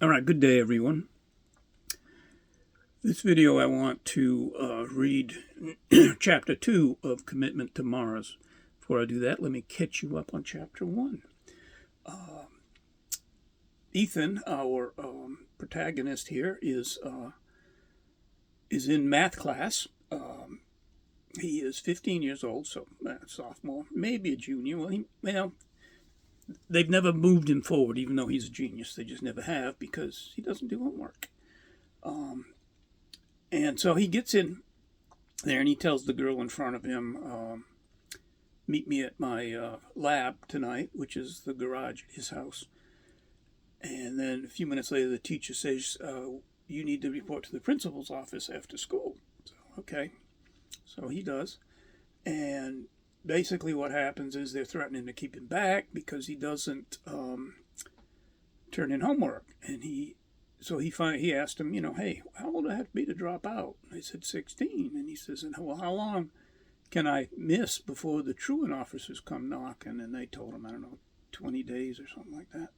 All right, good day, everyone. This video I want to read Chapter 2 of Commitment to Mars. Before I do that, let me catch you up on Chapter 1. Ethan, our protagonist here, is in math class. He is 15 years old, so sophomore, maybe a junior. Well, they've never moved him forward, even though he's a genius. They just never have because he doesn't do homework. And so he gets in there and he tells the girl in front of him, meet me at my lab tonight, which is the garage at his house. And then a few minutes later, the teacher says, you need to report to the principal's office after school. So, okay. So he does. And basically what happens is they're threatening to keep him back because he doesn't turn in homework. And he asked him, hey, how old do I have to be to drop out? And they said 16. And he says, well, how long can I miss before the truant officers come knocking? And they told him, 20 days or something like that.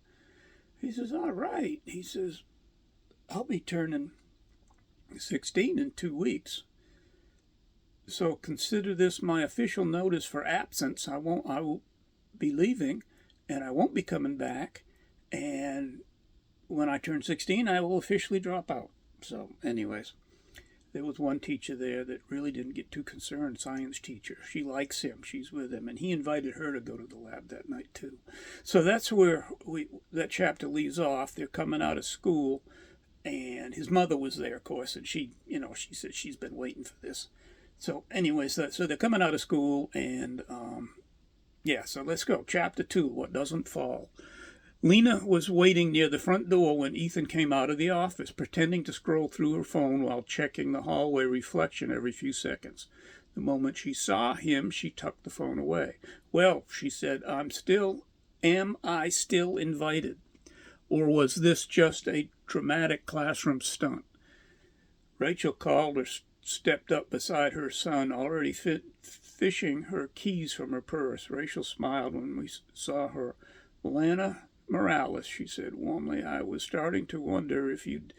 He says, all right. He says, I'll be turning 16 in 2 weeks. So consider this my official notice for absence. I will be leaving and I won't be coming back. And when I turn 16, I will officially drop out. So anyways, there was one teacher there that really didn't get too concerned, science teacher. She likes him. She's with him. And he invited her to go to the lab that night too. So that's where that chapter leaves off. They're coming out of school and his mother was there, of course. And she said she's been waiting for this. So anyways, so they're coming out of school and so let's go. Chapter 2, What Doesn't Fall. Lena was waiting near the front door when Ethan came out of the office, pretending to scroll through her phone while checking the hallway reflection every few seconds. The moment she saw him, she tucked the phone away. Well, she said, am I still invited? Or was this just a dramatic classroom stunt? Rachel Calder stepped up beside her son, already fishing her keys from her purse. Rachel smiled when we saw her. Lana Morales, she said warmly, I was starting to wonder if you'd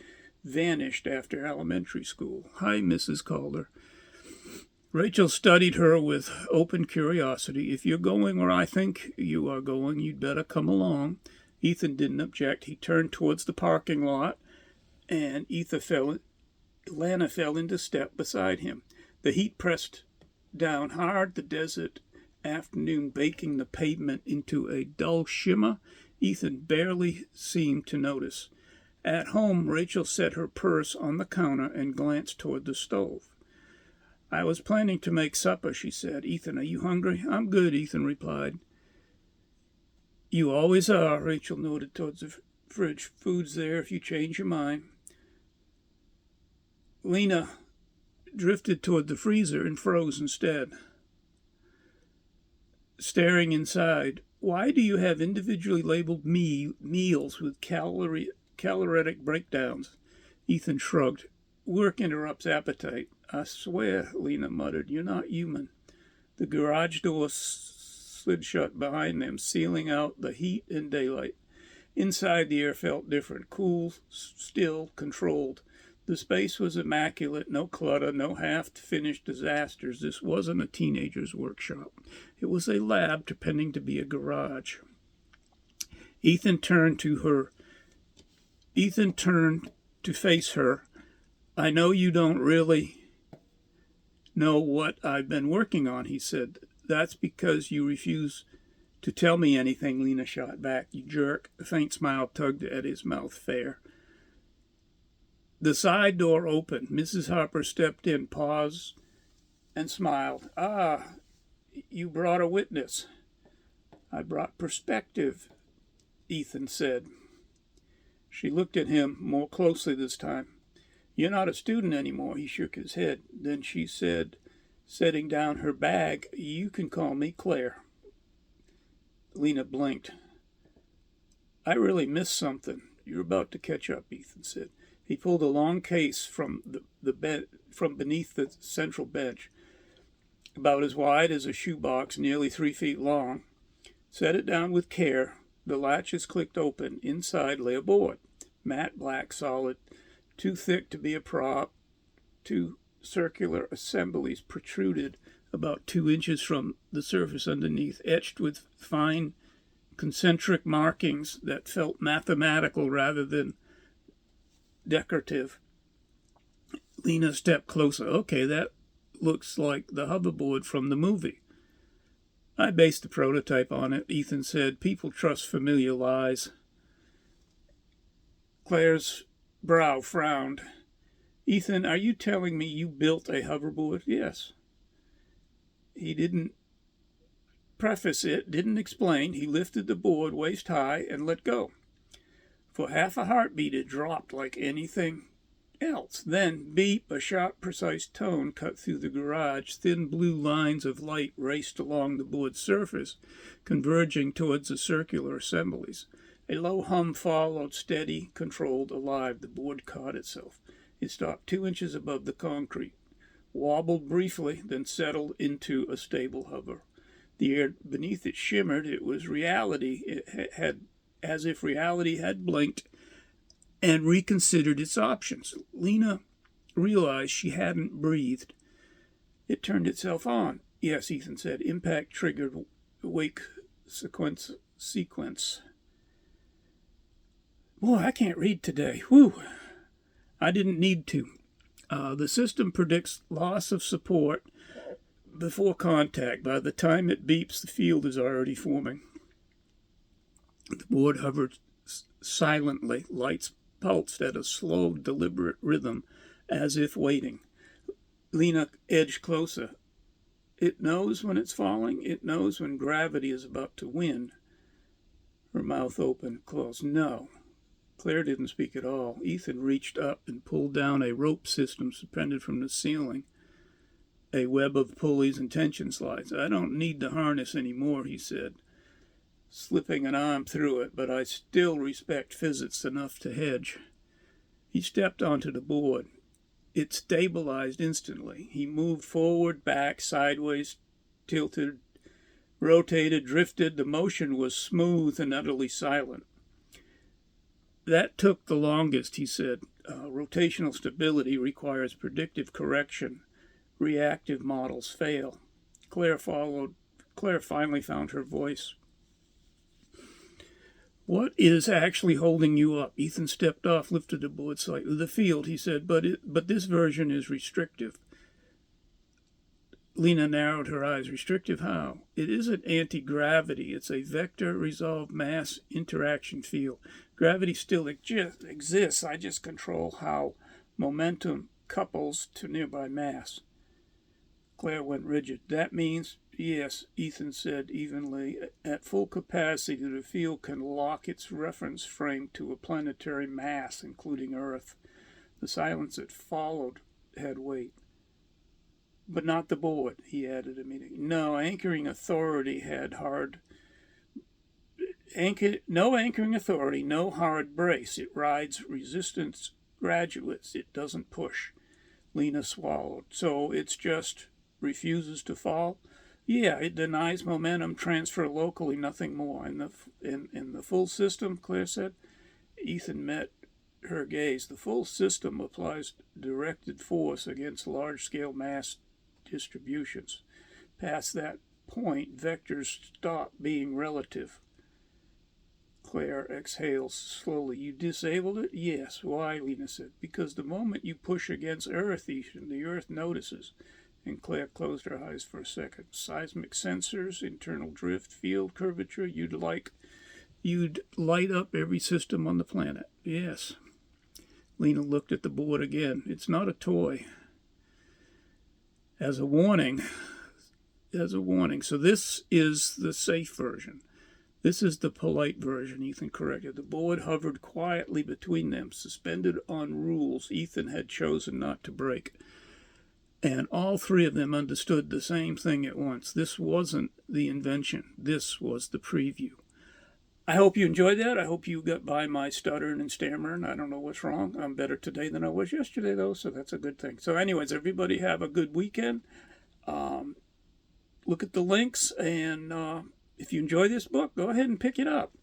vanished after elementary school. Hi, Mrs. Calder. Rachel studied her with open curiosity. If you're going where I think you are going, you'd better come along. Ethan didn't object. He turned towards the parking lot, and Lana fell into step beside him. The heat pressed down hard, the desert afternoon baking the pavement into a dull shimmer Ethan barely seemed to notice. At home, Rachel set her purse on the counter and glanced toward the stove. I was planning to make supper, she said. Ethan, are you hungry? I'm good, Ethan replied. You always are, Rachel noted towards the fridge. Food's there if you change your mind. Lena drifted toward the freezer and froze instead. Staring inside, why do you have individually labeled meals with caloric breakdowns? Ethan shrugged. Work interrupts appetite. I swear, Lena muttered, you're not human. The garage door slid shut behind them, sealing out the heat and daylight. Inside, the air felt different, cool, still, controlled. The space was immaculate, no clutter, no half-finished disasters. This wasn't a teenager's workshop. It was a lab pretending to be a garage. Ethan turned to face her. I know you don't really know what I've been working on, he said. That's because you refuse to tell me anything, Lena shot back. You jerk. A faint smile tugged at his mouth. Fair. The side door opened. Mrs. Harper stepped in, paused, and smiled. Ah, you brought a witness. I brought perspective, Ethan said. She looked at him more closely this time. You're not a student anymore, he shook his head. Then she said, setting down her bag, you can call me Claire. Lena blinked. I really missed something. You're about to catch up, Ethan said. He pulled a long case from from beneath the central bench, about as wide as a shoebox, nearly 3 feet long. Set it down with care. The latches clicked open. Inside lay a board. matte black solid, too thick to be a prop. Two circular assemblies protruded about 2 inches from the surface underneath, etched with fine concentric markings that felt mathematical rather than decorative. Lena stepped closer. Okay, that looks like the hoverboard from the movie. I based the prototype on it, Ethan said. People trust familiar lies. Claire's brow frowned. Ethan, are you telling me you built a hoverboard? Yes. He didn't preface it, didn't explain. He lifted the board waist high and let go. For half a heartbeat, it dropped like anything else. Then, beep, a sharp, precise tone cut through the garage. Thin blue lines of light raced along the board's surface, converging towards the circular assemblies. A low hum followed, steady, controlled, alive. The board caught itself. It stopped 2 inches above the concrete, wobbled briefly, then settled into a stable hover. The air beneath it shimmered. It was reality. It had, as if reality had blinked and reconsidered its options. Lena realized she hadn't breathed. It turned itself on. Yes, Ethan said. Impact triggered wake sequence. Boy, I can't read today. Whew. I didn't need to. The system predicts loss of support before contact. By the time it beeps, the field is already forming. The board hovered silently. Lights pulsed at a slow, deliberate rhythm, as if waiting. Lena edged closer. It knows when it's falling. It knows when gravity is about to win. Her mouth opened, closed. No. Claire didn't speak at all. Ethan reached up and pulled down a rope system suspended from the ceiling, a web of pulleys and tension slides. I don't need the harness anymore, he said, slipping an arm through it, but I still respect physics enough to hedge. He stepped onto the board. It stabilized instantly. He moved forward, back, sideways, tilted, rotated, drifted. The motion was smooth and utterly silent. That took the longest, he said. Rotational stability requires predictive correction. Reactive models fail. Claire finally found her voice. What is actually holding you up? Ethan stepped off, lifted the board slightly. The field, he said, but this version is restrictive. Lena narrowed her eyes. Restrictive how? It isn't anti-gravity. It's a vector-resolved mass interaction field. Gravity still exists. I just control how momentum couples to nearby mass. Claire went rigid. That means, yes, Ethan said evenly, at full capacity, the field can lock its reference frame to a planetary mass, including Earth. The silence that followed had weight. But not the board, he added immediately. No anchoring authority, no hard brace. It rides resistance graduates. It doesn't push. Lena swallowed. So it's just refuses to fall? Yeah, it denies momentum transfer locally, nothing more. In the full system, Claire said. Ethan met her gaze. The full system applies directed force against large-scale mass distributions. Past that point, vectors stop being relative. Claire exhales slowly. You disabled it? Yes. Why? Lena said. Because the moment you push against Earth, Ethan, the Earth notices. And Claire closed her eyes for a second. Seismic sensors, internal drift, field curvature. You'd light up every system on the planet. Yes. Lena looked at the board again. It's not a toy. As a warning. So this is the safe version. This is the polite version, Ethan corrected. The board hovered quietly between them, suspended on rules Ethan had chosen not to break. And all three of them understood the same thing at once. This wasn't the invention. This was the preview. I hope you enjoyed that. I hope you got by my stuttering and stammering. I don't know what's wrong. I'm better today than I was yesterday, though, so that's a good thing. So anyways, everybody have a good weekend. Look at the links, and if you enjoy this book, go ahead and pick it up.